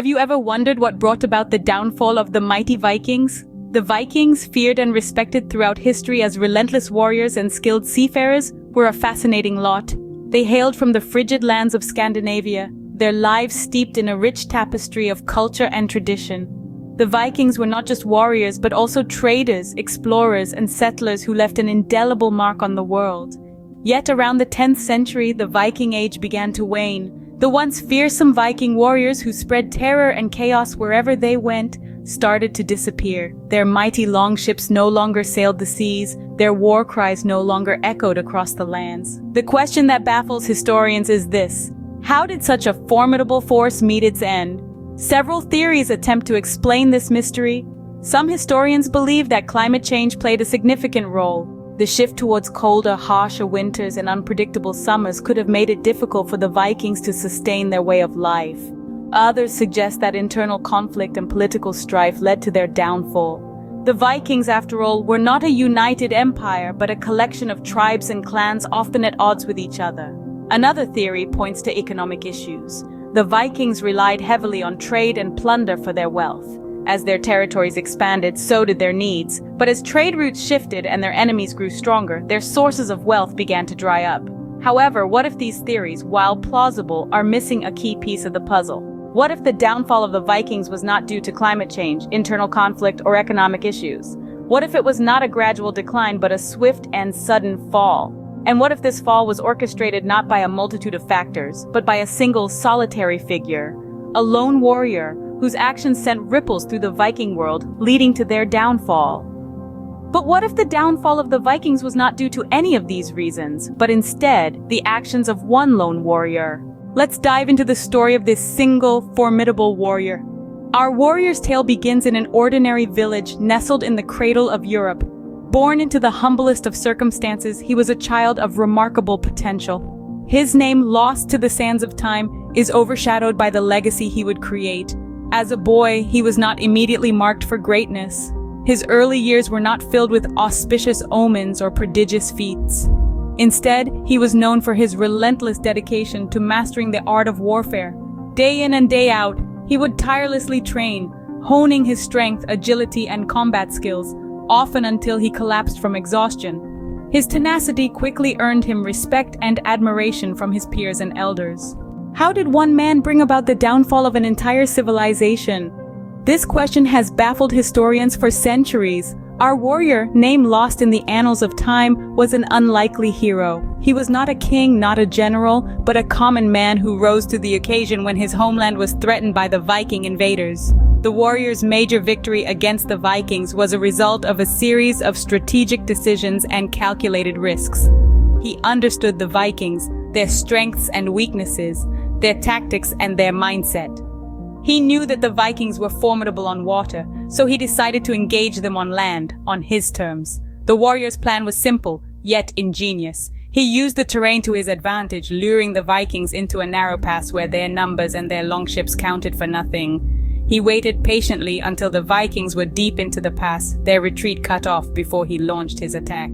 Have you ever wondered what brought about the downfall of the mighty Vikings? The Vikings, feared and respected throughout history as relentless warriors and skilled seafarers, were a fascinating lot. They hailed from the frigid lands of Scandinavia, their lives steeped in a rich tapestry of culture and tradition. The Vikings were not just warriors but also traders, explorers, and settlers who left an indelible mark on the world. Yet around the 10th century, the Viking Age began to wane. The once fearsome Viking warriors who spread terror and chaos wherever they went started to disappear. Their mighty longships no longer sailed the seas, their war cries no longer echoed across the lands. The question that baffles historians is this: how did such a formidable force meet its end? Several theories attempt to explain this mystery. Some historians believe that climate change played a significant role. The shift towards colder, harsher winters and unpredictable summers could have made it difficult for the Vikings to sustain their way of life. Others suggest that internal conflict and political strife led to their downfall. The Vikings, after all, were not a united empire, but a collection of tribes and clans often at odds with each other. Another theory points to economic issues. The Vikings relied heavily on trade and plunder for their wealth. As their territories expanded, so did their needs. But as trade routes shifted and their enemies grew stronger, their sources of wealth began to dry up. However, what if these theories, while plausible, are missing a key piece of the puzzle? What if the downfall of the Vikings was not due to climate change, internal conflict, or economic issues? What if it was not a gradual decline but a swift and sudden fall? And what if this fall was orchestrated not by a multitude of factors, but by a single solitary figure, a lone warrior whose actions sent ripples through the Viking world, leading to their downfall? But what if the downfall of the Vikings was not due to any of these reasons, but instead the actions of one lone warrior? Let's dive into the story of this single, formidable warrior. Our warrior's tale begins in an ordinary village nestled in the cradle of Europe. Born into the humblest of circumstances, he was a child of remarkable potential. His name, lost to the sands of time, is overshadowed by the legacy he would create. As a boy, he was not immediately marked for greatness. His early years were not filled with auspicious omens or prodigious feats. Instead, he was known for his relentless dedication to mastering the art of warfare. Day in and day out, he would tirelessly train, honing his strength, agility, and combat skills, often until he collapsed from exhaustion. His tenacity quickly earned him respect and admiration from his peers and elders. How did one man bring about the downfall of an entire civilization? This question has baffled historians for centuries. Our warrior, name lost in the annals of time, was an unlikely hero. He was not a king, not a general, but a common man who rose to the occasion when his homeland was threatened by the Viking invaders. The warrior's major victory against the Vikings was a result of a series of strategic decisions and calculated risks. He understood the Vikings, their strengths and weaknesses, their tactics and their mindset. He knew that the Vikings were formidable on water, so he decided to engage them on land, on his terms. The warrior's plan was simple, yet ingenious. He used the terrain to his advantage, luring the Vikings into a narrow pass where their numbers and their longships counted for nothing. He waited patiently until the Vikings were deep into the pass, their retreat cut off before he launched his attack.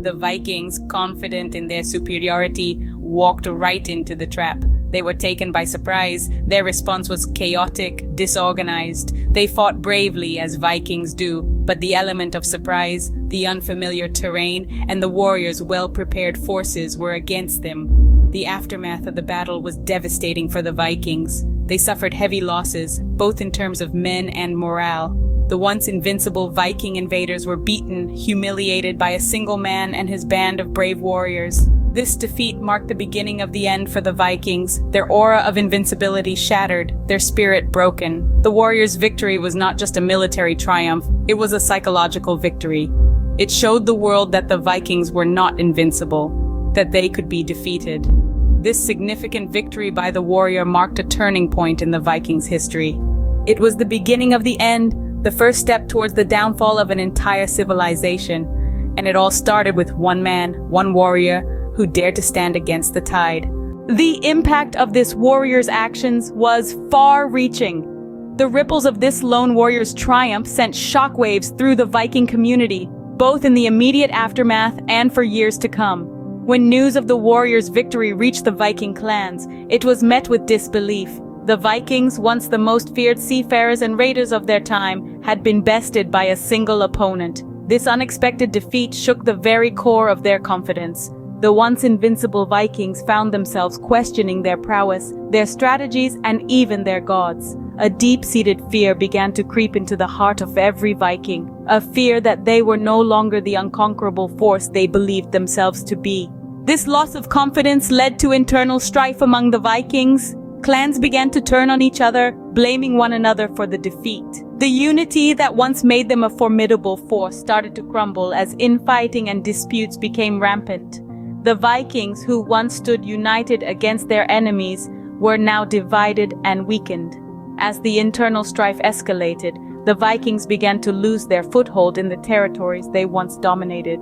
The Vikings, confident in their superiority, walked right into the trap. They were taken by surprise. Their response was chaotic, disorganized. They fought bravely, as Vikings do, but the element of surprise, the unfamiliar terrain, and the warriors' well-prepared forces were against them. The aftermath of the battle was devastating for the Vikings. They suffered heavy losses, both in terms of men and morale. The once invincible Viking invaders were beaten, humiliated by a single man and his band of brave warriors. This defeat marked the beginning of the end for the Vikings, their aura of invincibility shattered, their spirit broken. The warriors' victory was not just a military triumph, it was a psychological victory. It showed the world that the Vikings were not invincible, that they could be defeated. This significant victory by the warrior marked a turning point in the Vikings' history. It was the beginning of the end, the first step towards the downfall of an entire civilization. And it all started with one man, one warrior, who dared to stand against the tide. The impact of this warrior's actions was far-reaching. The ripples of this lone warrior's triumph sent shockwaves through the Viking community, both in the immediate aftermath and for years to come. When news of the warrior's victory reached the Viking clans, it was met with disbelief. The Vikings, once the most feared seafarers and raiders of their time, had been bested by a single opponent. This unexpected defeat shook the very core of their confidence. The once invincible Vikings found themselves questioning their prowess, their strategies, and even their gods. A deep-seated fear began to creep into the heart of every Viking, a fear that they were no longer the unconquerable force they believed themselves to be. This loss of confidence led to internal strife among the Vikings. Clans began to turn on each other, blaming one another for the defeat. The unity that once made them a formidable force started to crumble as infighting and disputes became rampant. The Vikings, who once stood united against their enemies, were now divided and weakened. As the internal strife escalated, the Vikings began to lose their foothold in the territories they once dominated.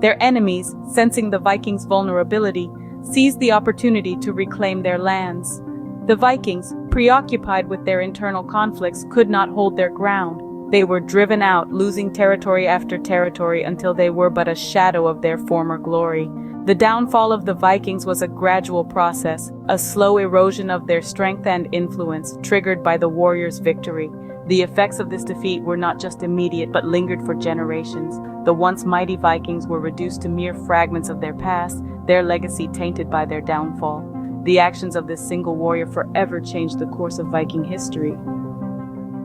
Their enemies, sensing the Vikings' vulnerability, seized the opportunity to reclaim their lands. The Vikings, preoccupied with their internal conflicts, could not hold their ground. They were driven out, losing territory after territory until they were but a shadow of their former glory. The downfall of the Vikings was a gradual process, a slow erosion of their strength and influence, triggered by the warriors' victory. The effects of this defeat were not just immediate but lingered for generations. The once mighty Vikings were reduced to mere fragments of their past, their legacy tainted by their downfall. The actions of this single warrior forever changed the course of Viking history.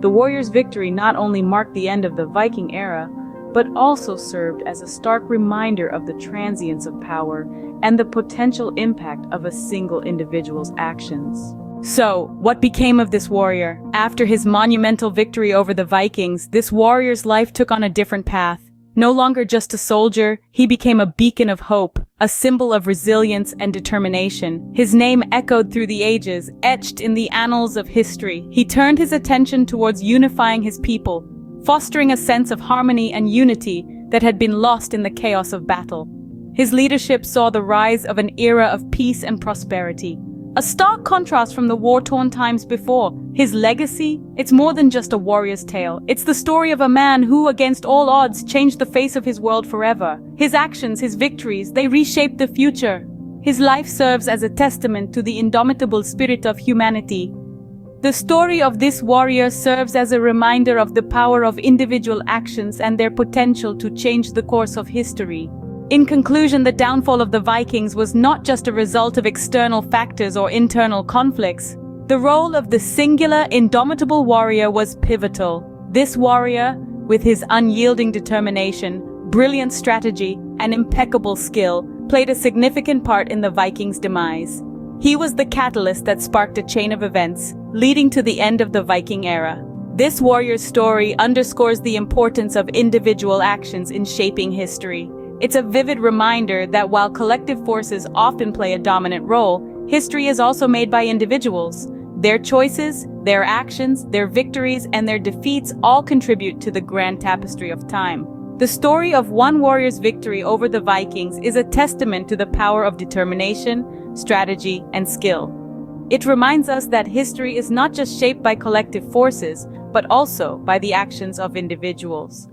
The warrior's victory not only marked the end of the Viking era, but also served as a stark reminder of the transience of power and the potential impact of a single individual's actions. So, what became of this warrior? After his monumental victory over the Vikings, this warrior's life took on a different path. No longer just a soldier, he became a beacon of hope, a symbol of resilience and determination. His name echoed through the ages, etched in the annals of history. He turned his attention towards unifying his people, fostering a sense of harmony and unity that had been lost in the chaos of battle. His leadership saw the rise of an era of peace and prosperity, a stark contrast from the war-torn times before. His legacy? It's more than just a warrior's tale. It's the story of a man who, against all odds, changed the face of his world forever. His actions, his victories, they reshaped the future. His life serves as a testament to the indomitable spirit of humanity. The story of this warrior serves as a reminder of the power of individual actions and their potential to change the course of history. In conclusion, the downfall of the Vikings was not just a result of external factors or internal conflicts. The role of the singular, indomitable warrior was pivotal. This warrior, with his unyielding determination, brilliant strategy, and impeccable skill, played a significant part in the Vikings' demise. He was the catalyst that sparked a chain of events, leading to the end of the Viking era. This warrior's story underscores the importance of individual actions in shaping history. It's a vivid reminder that while collective forces often play a dominant role, history is also made by individuals. Their choices, their actions, their victories, and their defeats all contribute to the grand tapestry of time. The story of one warrior's victory over the Vikings is a testament to the power of determination, strategy, and skill. It reminds us that history is not just shaped by collective forces, but also by the actions of individuals.